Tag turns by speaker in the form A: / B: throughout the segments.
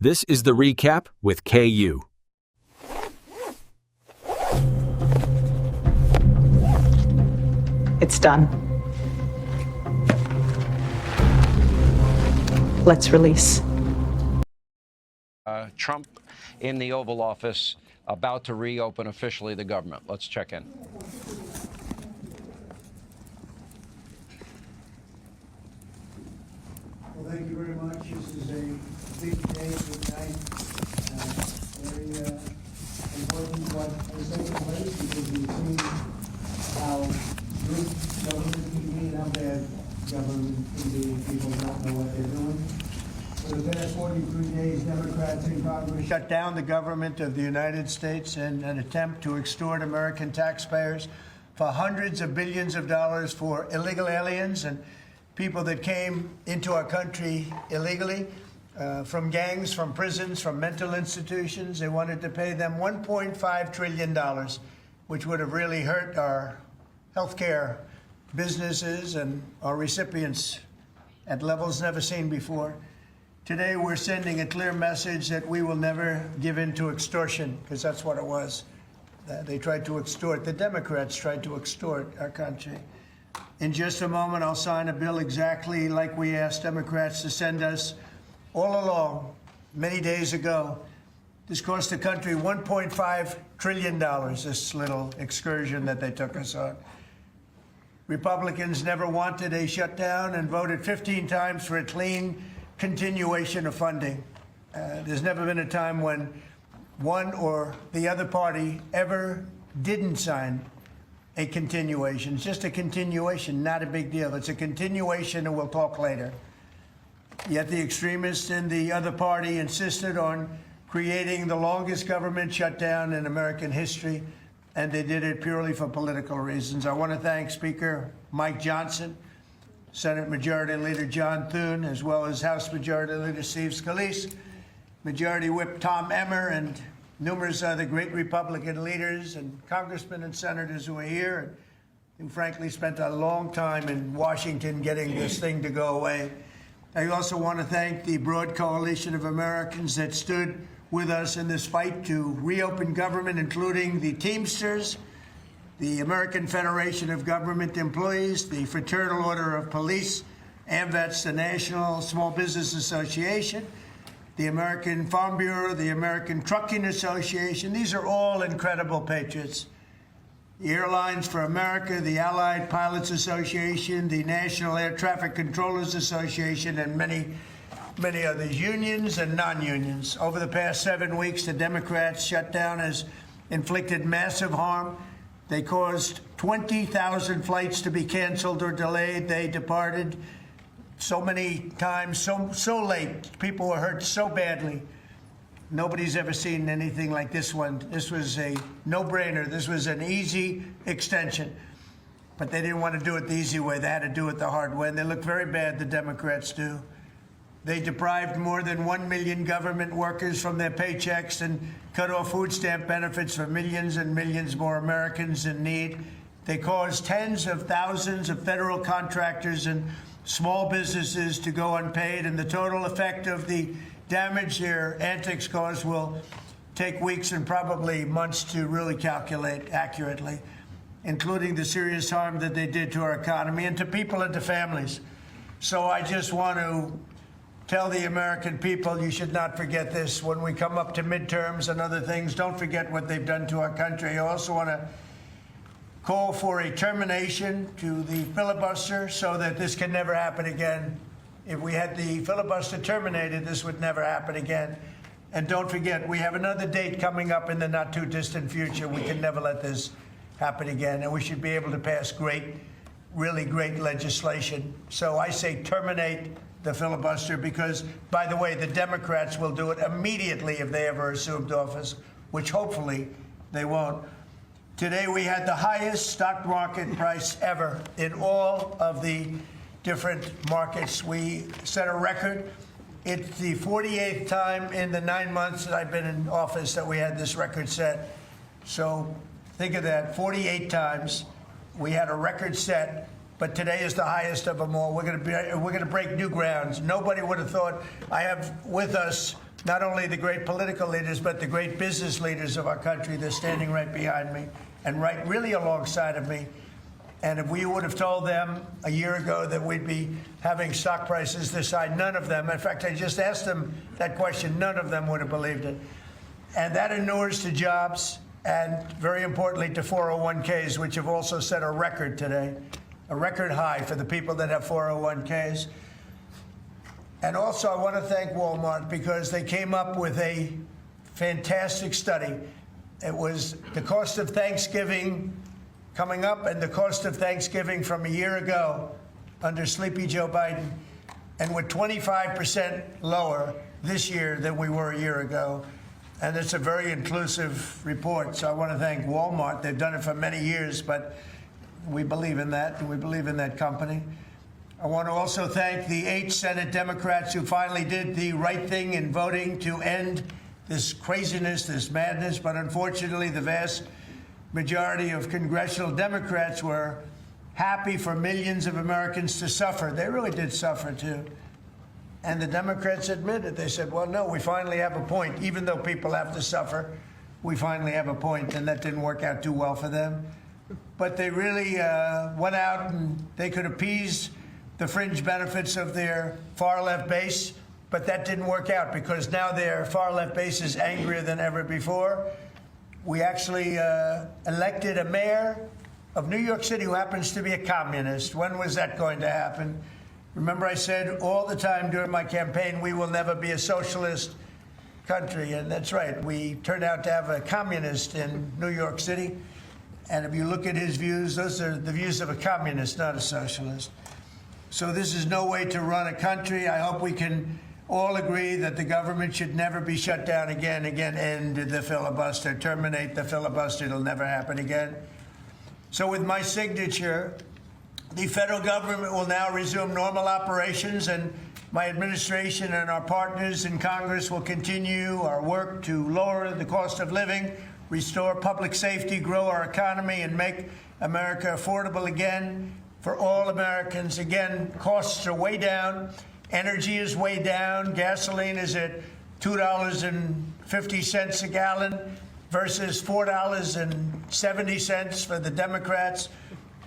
A: This is the recap with KU.
B: It's done. Let's release.
C: Trump in the Oval Office, about to reopen officially the government. Let's check in.
D: Well, thank you very much. This is a big day tonight. Very important what has taken place, because we've seen how good government can be and how bad government can be. People don't know what they're doing. For the past 43 days, Democrats in Congress shut down the government of the United States in an attempt to extort American taxpayers for hundreds of billions of dollars for illegal aliens and people that came into our country illegally, from gangs, from prisons, from mental institutions. They wanted to pay them $1.5 trillion, which would have really hurt our healthcare businesses and our recipients at levels never seen before. Today, we're sending a clear message that we will never give in to extortion, because that's what it was. They tried to extort. The Democrats tried to extort our country. In just a moment, I'll sign a bill exactly like we asked Democrats to send us all along, many days ago. This cost the country $1.5 trillion, this little excursion that they took us on. Republicans never wanted a shutdown and voted 15 times for a clean continuation of funding. There's never been a time when one or the other party ever didn't sign a continuation. It's just a continuation, not a big deal. It's a continuation, and we'll talk later. Yet the extremists in the other party insisted on creating the longest government shutdown in American history, and they did it purely for political reasons. I want to thank Speaker Mike Johnson, Senate Majority Leader John Thune, as well as House Majority Leader Steve Scalise, Majority Whip Tom Emmer, and numerous other great Republican leaders and congressmen and senators who are here and who frankly spent a long time in Washington getting this thing to go away. I also want to thank the broad coalition of Americans that stood with us in this fight to reopen government, including the Teamsters, the American Federation of Government Employees, the Fraternal Order of Police, AMVETS, the National Small Business Association, the American Farm Bureau, the American Trucking Association. These are all incredible patriots. The Airlines for America, the Allied Pilots Association, the National Air Traffic Controllers Association, and many, many others, unions and non-unions. Over the past 7 weeks, the Democrats' shutdown has inflicted massive harm. They caused 20,000 flights to be canceled or delayed. They departed so many times, so late. People were hurt so badly. Nobody's ever seen anything like this one. This was a no-brainer. This was an easy extension. But they didn't want to do it the easy way. They had to do it the hard way. And they look very bad, the Democrats do. They deprived more than 1 million government workers from their paychecks and cut off food stamp benefits for millions and millions more Americans in need. They caused tens of thousands of federal contractors and small businesses to go unpaid, and the total effect of the damage their antics caused will take weeks and probably months to really calculate accurately, including the serious harm that they did to our economy and to people and to families. So I just want to tell the American people, you should not forget this. When we come up to midterms and other things, don't forget what they've done to our country. I also want to call for a termination to the filibuster so that this can never happen again. If we had the filibuster terminated, this would never happen again. And don't forget, we have another date coming up in the not-too-distant future. We can never let this happen again, and we should be able to pass great, really great legislation. So I say terminate the filibuster because, by the way, the Democrats will do it immediately if they ever assumed office, which hopefully they won't. Today we had the highest stock market price ever in all of the different markets. We set a record. It's the 48th time in the 9 months that I've been in office that we had this record set. So think of that, 48 times we had a record set. But today is the highest of them all. We're going to break new grounds. Nobody would have thought. I have with us not only the great political leaders, but the great business leaders of our country. They're standing right behind me and right really alongside of me. And if we would have told them a year ago that we'd be having stock prices this high, none of them, in fact, I just asked them that question, none of them would have believed it. And that inures to jobs and, very importantly, to 401ks, which have also set a record today, a record high for the people that have 401ks. And also, I want to thank Walmart because they came up with a fantastic study. It was the cost of Thanksgiving coming up and the cost of Thanksgiving from a year ago under Sleepy Joe Biden, and we're 25% lower this year than we were a year ago. And it's a very inclusive report. So I want to thank Walmart. They've done it for many years, but we believe in that, and we believe in that company. I want to also thank the 8 Senate Democrats who finally did the right thing in voting to end this craziness, this madness. But unfortunately, the vast majority of congressional Democrats were happy for millions of Americans to suffer. They really did suffer, too. And the Democrats admitted, they said, well, no, we finally have a point. Even though people have to suffer, we finally have a point, and that didn't work out too well for them. But they really went out and they could appease the fringe benefits of their far-left base, but that didn't work out because now their far-left base is angrier than ever before. We actually elected a mayor of New York City who happens to be a communist. When was that going to happen? Remember, I said all the time during my campaign, we will never be a socialist country. And that's right. We turned out to have a communist in New York City. And if you look at his views, those are the views of a communist, not a socialist. So this is no way to run a country. I hope we can all agree that the government should never be shut down again, end the filibuster, terminate the filibuster. It'll never happen again. So with my signature, the federal government will now resume normal operations, and my administration and our partners in Congress will continue our work to lower the cost of living, restore public safety, grow our economy, and make America affordable again for all Americans. Again, costs are way down. Energy is way down. Gasoline is at $2.50 a gallon versus $4.70 for the Democrats.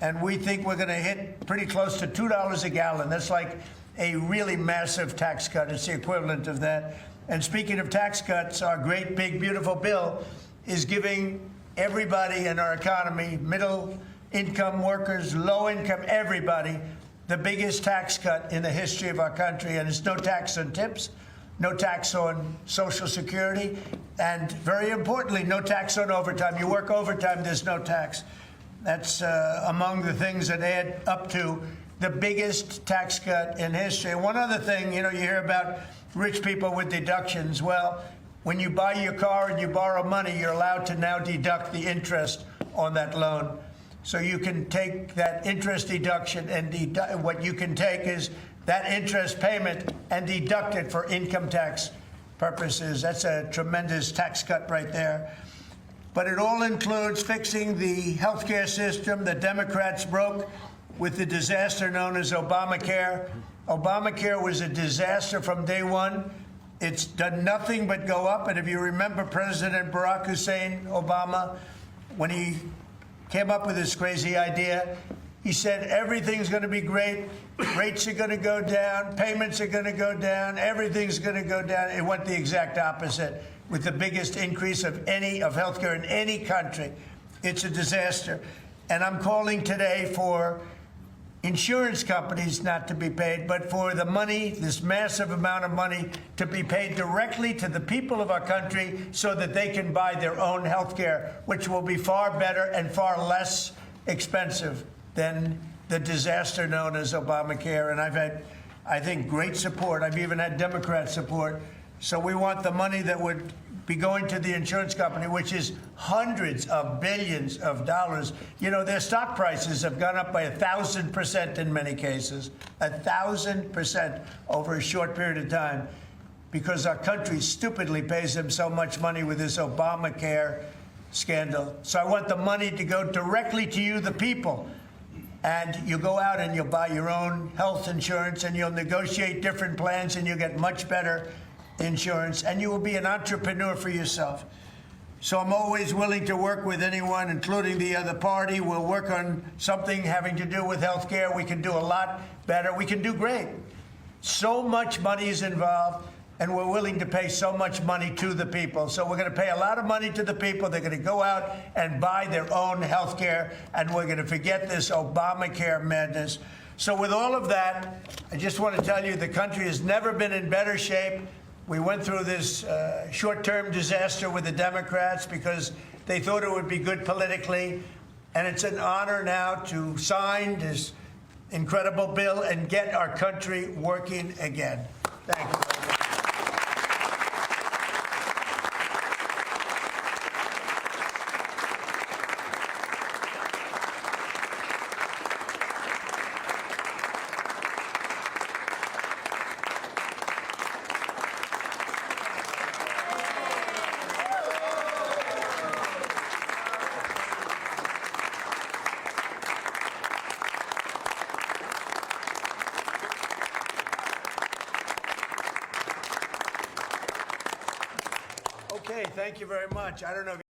D: And we think we're going to hit pretty close to $2 a gallon. That's like a really massive tax cut. It's the equivalent of that. And speaking of tax cuts, our great, big, beautiful bill is giving everybody in our economy, middle income workers, low income, everybody, the biggest tax cut in the history of our country. And it's no tax on tips, no tax on Social Security, and very importantly, no tax on overtime. You work overtime, there's no tax. That's among the things that add up to the biggest tax cut in history. And one other thing, you hear about rich people with deductions. Well, when you buy your car and you borrow money, you're allowed to now deduct the interest on that loan. So you can take that interest deduction and what you can take is that interest payment and deduct it for income tax purposes. That's a tremendous tax cut right there. But it all includes fixing the health care system that Democrats broke with the disaster known as Obamacare. Obamacare was a disaster from day one. It's done nothing but go up. And if you remember President Barack Hussein Obama, when he came up with this crazy idea, he said everything's going to be great, rates are going to go down, payments are going to go down, everything's going to go down. It went the exact opposite, with the biggest increase of healthcare in any country. It's a disaster. And I'm calling today for insurance companies not to be paid, but for the money, this massive amount of money, to be paid directly to the people of our country so that they can buy their own health care, which will be far better and far less expensive than the disaster known as Obamacare. And I've had, I think, great support. I've even had Democrat support. So we want the money that would be going to the insurance company, which is hundreds of billions of dollars. Their stock prices have gone up by 1,000% in many cases, 1,000% over a short period of time, because our country stupidly pays them so much money with this Obamacare scandal. So I want the money to go directly to you, the people. And you go out and you'll buy your own health insurance and you'll negotiate different plans and you'll get much better insurance, and you will be an entrepreneur for yourself. So I'm always willing to work with anyone, including the other party. We'll work on something having to do with health care. We can do a lot better. We can do great. So much money is involved, and we're willing to pay so much money to the people. So we're going to pay a lot of money to the people. They're going to go out and buy their own health care, and we're going to forget this Obamacare madness. So with all of that, I just want to tell you the country has never been in better shape. We went through this short-term disaster with the Democrats because they thought it would be good politically. And it's an honor now to sign this incredible bill and get our country working again. Thank you very much. Okay, thank you very much. I don't know if